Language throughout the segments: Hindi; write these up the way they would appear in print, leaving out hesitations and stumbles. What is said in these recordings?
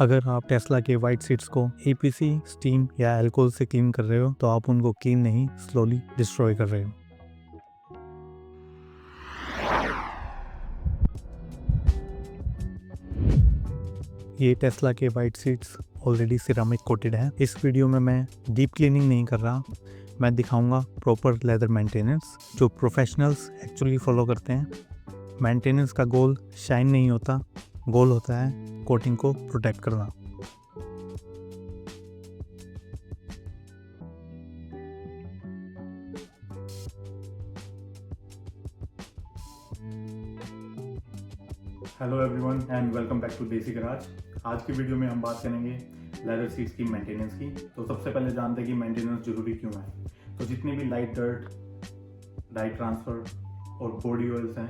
अगर आप टेस्ला के वाइट सीट्स को एपीसी, स्टीम या अल्कोहल से क्लीन कर रहे हो तो आप उनको क्लीन नहीं, स्लोली डिस्ट्रॉय कर रहे हो। ये टेस्ला के white seats already ceramic coated है। इस वीडियो में मैं डीप क्लीनिंग नहीं कर रहा, मैं दिखाऊंगा प्रॉपर लेदर मेंटेनेंस जो प्रोफेशनल्स एक्चुअली फॉलो करते हैं। मेंटेनेंस का गोल शाइन नहीं होता, गोल होता है कोटिंग को प्रोटेक्ट करना। Hello everyone and welcome back to Desi garage. आज की वीडियो में हम बात करेंगे लेदर सीट्स की मेंटेनेंस की। तो सबसे पहले जानते हैं कि मेंटेनेंस जरूरी क्यों है। तो जितने भी लाइट डर्ट, डाई ट्रांसफर और बॉडी ऑयल्स हैं,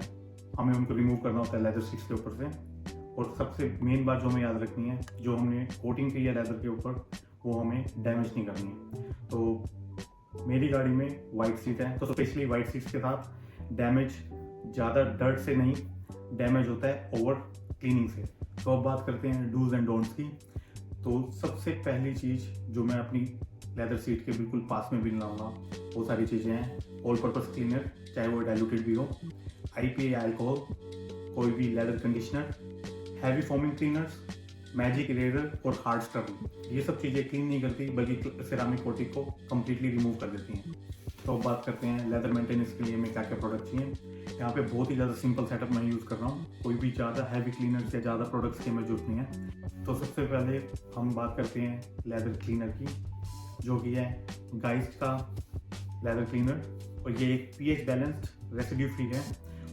हमें उनको रिमूव करना होता है लेदर सीट्स के ऊपर से। और सबसे मेन बात जो हमें याद रखनी है, जो हमने कोटिंग की है लेदर के ऊपर, वो हमें डैमेज नहीं करनी है। तो मेरी गाड़ी में वाइट सीट है, तो स्पेशली वाइट सीट्स के साथ डैमेज ज़्यादा डर्ट से नहीं, डैमेज होता है ओवर क्लीनिंग से। तो अब बात करते हैं डूज एंड डोंट्स की। तो सबसे पहली चीज़ जो मैं अपनी लेदर सीट के बिल्कुल पास में भी लाऊंगा, वो सारी चीज़ें हैं ऑल पर्पस क्लीनर, चाहे वो डाइल्यूटेड भी हो, आईपीए या अल्कोहल, कोई भी leather conditioner, heavy foaming cleaners, magic eraser और हार्ड स्क्रबिंग। ये सब चीज़ें क्लीन नहीं करती बल्कि सिरामिक कोटिंग को कम्प्लीटली रिमूव कर देती हैं। तो अब बात करते हैं लेदर मेंटेनेंस के लिए हमें क्या क्या प्रोडक्ट चाहिए। यहाँ पे बहुत ही ज़्यादा सिंपल सेटअप मैं यूज़ कर रहा हूँ, कोई भी ज़्यादा हैवी क्लीनर्स या ज़्यादा प्रोडक्ट्स की हमें जरूरत नहीं है। तो सबसे पहले हम बात करते हैं लेदर क्लीनर की, जो कि है गाइस का लेदर क्लीनर। और ये एक पीएच बैलेंस्ड, रेसिड्यू फ्री है।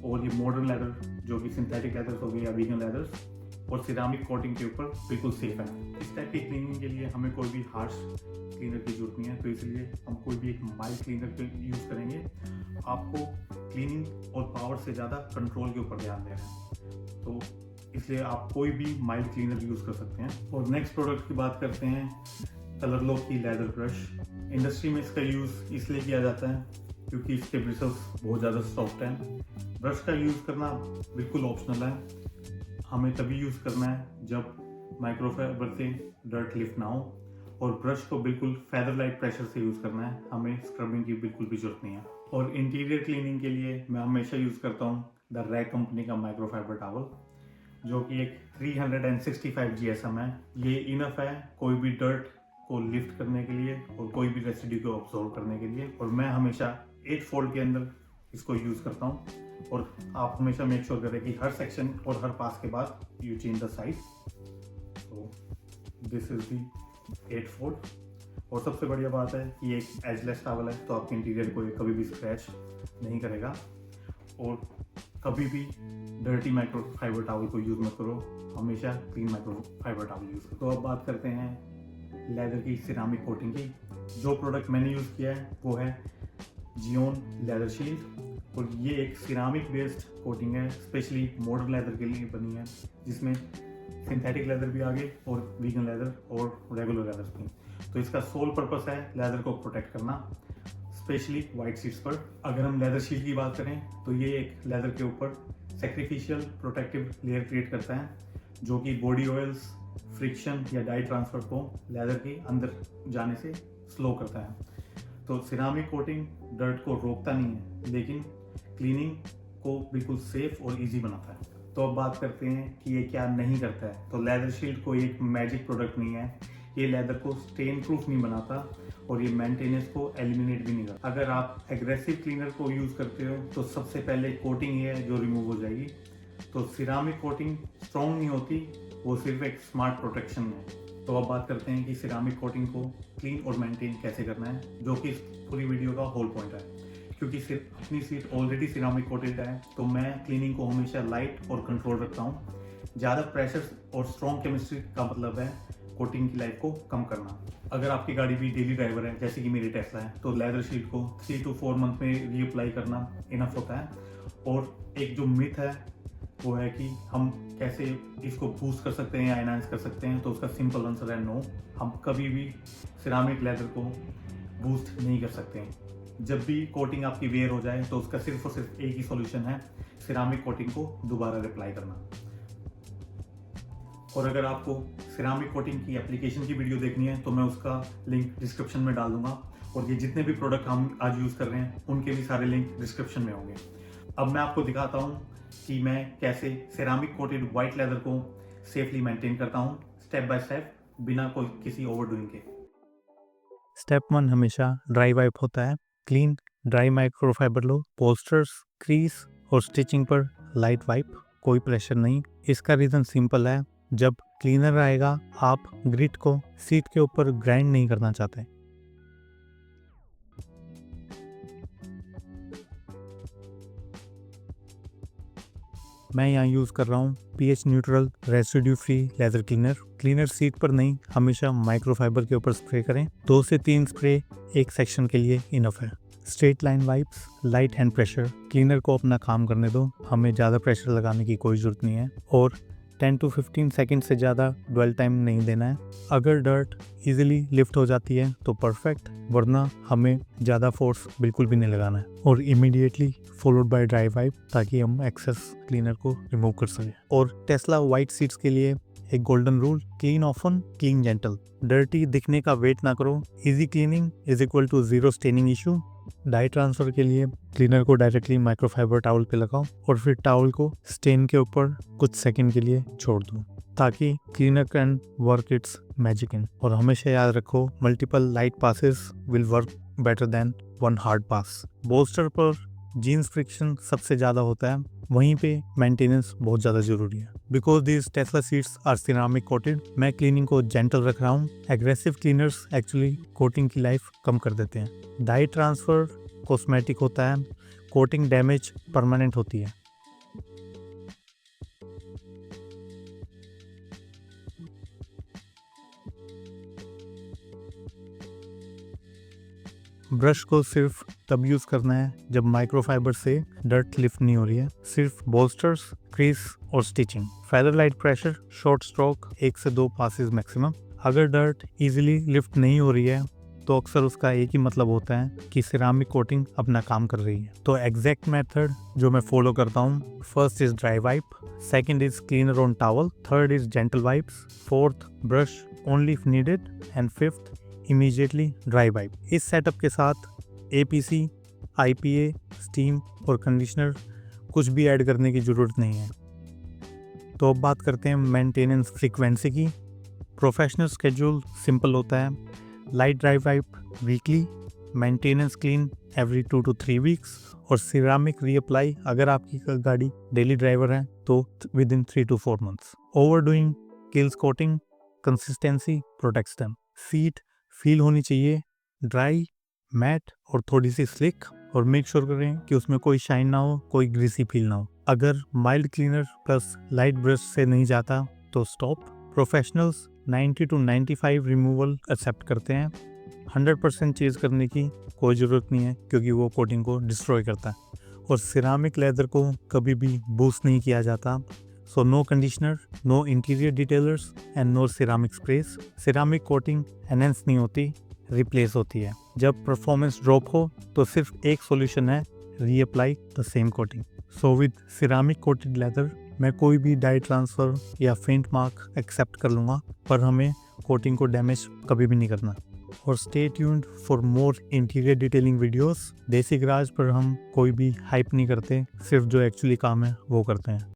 और ये मॉडर्न लेदर जो कि सिंथेटिक लेदर्स हो गए या वीगन लेदर्स और सिरामिक कोटिंग के ऊपर बिल्कुल सेफ है। इस टाइप की क्लीनिंग के लिए हमें कोई भी हार्श क्लीनर की जरूरत नहीं है, तो इसलिए हम कोई भी एक माइल्ड क्लीनर यूज़ करेंगे। आपको क्लीनिंग और पावर से ज़्यादा कंट्रोल के ऊपर ध्यान देना है, तो इसलिए आप कोई भी माइल्ड क्लीनर यूज़ कर सकते हैं। और नेक्स्ट प्रोडक्ट की बात करते हैं, कलर लॉक की लेदर ब्रश। इंडस्ट्री में इसका यूज़ इसलिए किया जाता है क्योंकि इसके ब्रिसल्स बहुत ज़्यादा सॉफ्ट हैं। ब्रश का यूज़ करना बिल्कुल ऑप्शनल है, हमें तभी यूज़ करना है जब माइक्रोफाइबर से डर्ट लिफ्ट ना हो। और ब्रश को बिल्कुल फेदर लाइट प्रेशर से यूज़ करना है, हमें स्क्रबिंग की बिल्कुल भी जरूरत नहीं है। और इंटीरियर क्लीनिंग के लिए मैं हमेशा यूज़ करता हूँ द रैक कंपनी का माइक्रोफाइबर टॉवल, जो कि एक 365 GSM है। ये इनफ है कोई भी डर्ट को लिफ्ट करने के लिए और कोई भी रेसिड्यू को ऑब्जॉर्व करने के लिए। और मैं हमेशा 8 फोल्ड के अंदर इसको यूज़ करता हूँ। और आप हमेशा मेक श्योर करें कि हर सेक्शन और हर पास के बाद यू चेंज द साइड। तो दिस इज दी 8 फोल्ड। और सबसे बढ़िया बात है कि एक एजलेस टॉवल है, तो आपके इंटीरियर को ये कभी भी स्क्रैच नहीं करेगा। और कभी भी डर्टी माइक्रोफाइबर टॉवल को यूज़ मत करो, हमेशा क्लीन माइक्रोफाइबर टॉवल यूज़ करो। तो अब बात करते हैं लेदर की सिरामिक कोटिंग की। जो प्रोडक्ट मैंने यूज़ किया है वो है जियोन लेदर शील्ड। और ये एक सिरामिक बेस्ड कोटिंग है, स्पेशली मॉडर्न लेदर के लिए बनी है, जिसमें सिंथेटिक लेदर भी आ गए और वीगन लेदर और रेगुलर लेदर भी। तो इसका सोल पर्पस है लेदर को प्रोटेक्ट करना, स्पेशली वाइट सीट्स पर। अगर हम लेदर शीट की बात करें तो ये एक लेदर के ऊपर सैक्रिफिशियल प्रोटेक्टिव लेयर क्रिएट करता है, जो कि बॉडी ऑयल्स, फ्रिक्शन या डाई ट्रांसफर को लेदर के अंदर जाने से स्लो करता है। तो सिरामिक कोटिंग डर्ट को रोकता नहीं है, लेकिन क्लीनिंग को बिल्कुल सेफ और इजी बनाता है। तो अब बात करते हैं कि ये क्या नहीं करता है। तो लेदर शील्ड कोई एक मैजिक प्रोडक्ट नहीं है, ये लेदर को स्टेन प्रूफ नहीं बनाता और ये मेंटेनेंस को एलिमिनेट भी नहीं करता। अगर आप एग्रेसिव क्लीनर को यूज़ करते हो तो सबसे पहले कोटिंग ये है जो रिमूव हो जाएगी। तो सिरामिक कोटिंग स्ट्रॉन्ग नहीं होती, वो सिर्फ एक स्मार्ट प्रोटेक्शन है। तो अब बात करते हैं कि सिरामिक कोटिंग को क्लीन और मेंटेन कैसे करना है, जो कि इस पूरी वीडियो का होल पॉइंट है। क्योंकि सिर्फ अपनी सीट ऑलरेडी सिरामिक कोटेड है, तो मैं क्लीनिंग को हमेशा लाइट और कंट्रोल रखता हूँ। ज़्यादा प्रेशर और स्ट्रॉन्ग केमिस्ट्री का मतलब है कोटिंग की लाइफ को कम करना। अगर आपकी गाड़ी भी डेली ड्राइवर है, जैसे कि मेरी टेस्ला है, तो लेदर शीट को 3 to 4 मंथ में रीअप्लाई करना इनफ होता है। और एक जो मिथ है वो है कि हम कैसे इसको बूस्ट कर सकते हैं या एनहांस कर सकते हैं, तो उसका सिंपल आंसर है नो। हम कभी भी सिरामिक लेदर को बूस्ट नहीं कर सकते हैं। जब भी कोटिंग आपकी वेयर हो जाए तो उसका सिर्फ और सिर्फ एक ही सॉल्यूशन है, सिरामिक कोटिंग को दोबारा अप्लाई करना। और अगर आपको सिरामिक कोटिंग की एप्लीकेशन की वीडियो देखनी है तो मैं उसका लिंक डिस्क्रिप्शन में डाल दूंगा, और ये जितने भी प्रोडक्ट हम आज यूज़ कर रहे हैं उनके भी सारे लिंक डिस्क्रिप्शन में होंगे। अब मैं आपको दिखाता हूँ कि मैं कैसे सिरामिक कोटेड वाइट लेदर को सेफली मेंटेन करता हूँ, स्टेप बाय स्टेप, बिना कोई किसी ओवरडूइंग के। स्टेप 1 हमेशा ड्राई वाइप होता है। क्लीन ड्राई माइक्रोफाइबर लो, पोस्टर्स, क्रीज और स्टिचिंग पर लाइट वाइप, कोई प्रेशर नहीं। इसका रीज़न सिंपल है, जब क्लीनर आएगा आप ग्रिट को सीट के ऊपर ग्राइंड नहीं करना चाहते। मैं यहाँ यूज़ कर रहा हूँ pH neutral residue free leather cleaner. Cleaner seat पर नहीं, हमेशा माइक्रोफाइबर के ऊपर स्प्रे करें। 2 से 3 स्प्रे एक सेक्शन के लिए इनफ है। Straight line wipes, light hand pressure, cleaner को अपना काम करने दो, हमें ज़्यादा प्रेशर लगाने की कोई ज़रूरत नहीं है। और 10 to 15 सेकेंड से ज़्यादा ड्वेल टाइम नहीं देना है। अगर डर्ट इजीली लिफ्ट हो जाती है तो परफेक्ट, वरना हमें ज़्यादा फोर्स बिल्कुल भी नहीं लगाना है। और immediately followed by dry wipe, ताकि हम एक्सेस क्लीनर को रिमूव कर सकें। और टेस्ला वाइट सीट्स के लिए एक golden rule, clean often, clean gentle. Dirty दिखने का वेट ना करो। Easy cleaning is equal to zero staining issue. Dye transfer के लिए क्लीनर को डायरेक्टली माइक्रोफाइबर टावल पे लगाओ और फिर टावल को स्टेन के ऊपर कुछ सेकंड के लिए छोड़ दो, ताकि cleaner can work it's magic इन। और हमेशा याद रखो, multiple light passes will work better than one hard pass. Bolster पर जीन्स फ्रिक्शन सबसे ज़्यादा होता है, वहीं पे मेंटेनेंस बहुत ज़्यादा ज़रूरी है। Because these Tesla seats are ceramic coated, मैं क्लीनिंग को जेंटल रख रहा हूँ। एग्रेसिव क्लीनर्स एक्चुअली कोटिंग की लाइफ कम कर देते हैं। डाई ट्रांसफ़र कॉस्मेटिक होता है, कोटिंग डैमेज परमानेंट होती है। ब्रश को सिर्फ तब यूज़ करना है जब माइक्रोफाइबर से डर्ट लिफ्ट नहीं हो रही है। सिर्फ बोल्स्टर्स, क्रीज और stitching. Feather light pressure, short stroke, 1 से 2 पासेस मैक्सिमम। अगर डर्ट इजीली लिफ्ट नहीं हो रही है तो अक्सर उसका एक ही मतलब होता है कि सिरामिक कोटिंग अपना काम कर रही है। तो एग्जैक्ट मेथड जो मैं फॉलो करता हूँ, first is dry wipe, second is cleaner on towel, third is gentle wipes, fourth brush only if needed, and fifth immediately dry wipe. इस सेटअप के साथ APC, IPA, स्टीम और कंडीशनर कुछ भी ऐड करने की ज़रूरत नहीं है। तो अब बात करते हैं मेंटेनेंस फ्रीक्वेंसी की। प्रोफेशनल स्केड्यूल सिंपल होता है, light dry wipe weekly, maintenance clean every 2 to 3 weeks, और सिरामिक रीअप्लाई अगर आपकी गाड़ी डेली ड्राइवर है तो within 3 to 4 months। Overdoing kills coating, consistency protects them. Seat feel होनी चाहिए ड्राई, मैट और थोड़ी सी स्लिक, और मेक श्योर करें कि उसमें कोई शाइन ना हो, कोई ग्रीसी फील ना हो। अगर mild cleaner plus light brush से नहीं जाता तो stop. Professionals 90 to 95 removal accept करते हैं। 100% चेज करने की कोई ज़रूरत नहीं है, क्योंकि वो कोटिंग को डिस्ट्रॉय करता है। और सिरामिक लेदर को कभी भी बूस्ट नहीं किया जाता। So no conditioner, no interior detailers and no ceramic sprays. Ceramic coating enhance नहीं होती, रिप्लेस होती है। जब परफॉर्मेंस ड्रॉप हो तो सिर्फ एक सॉल्यूशन है, reapply the same coating. So with ceramic coated leather मैं कोई भी डाई ट्रांसफ़र या फेंट मार्क एक्सेप्ट कर लूँगा, पर हमें कोटिंग को डैमेज कभी भी नहीं करना। और stay tuned for more interior detailing videos. देसी गराज पर हम कोई भी हाइप नहीं करते, सिर्फ जो एक्चुअली काम है वो करते हैं।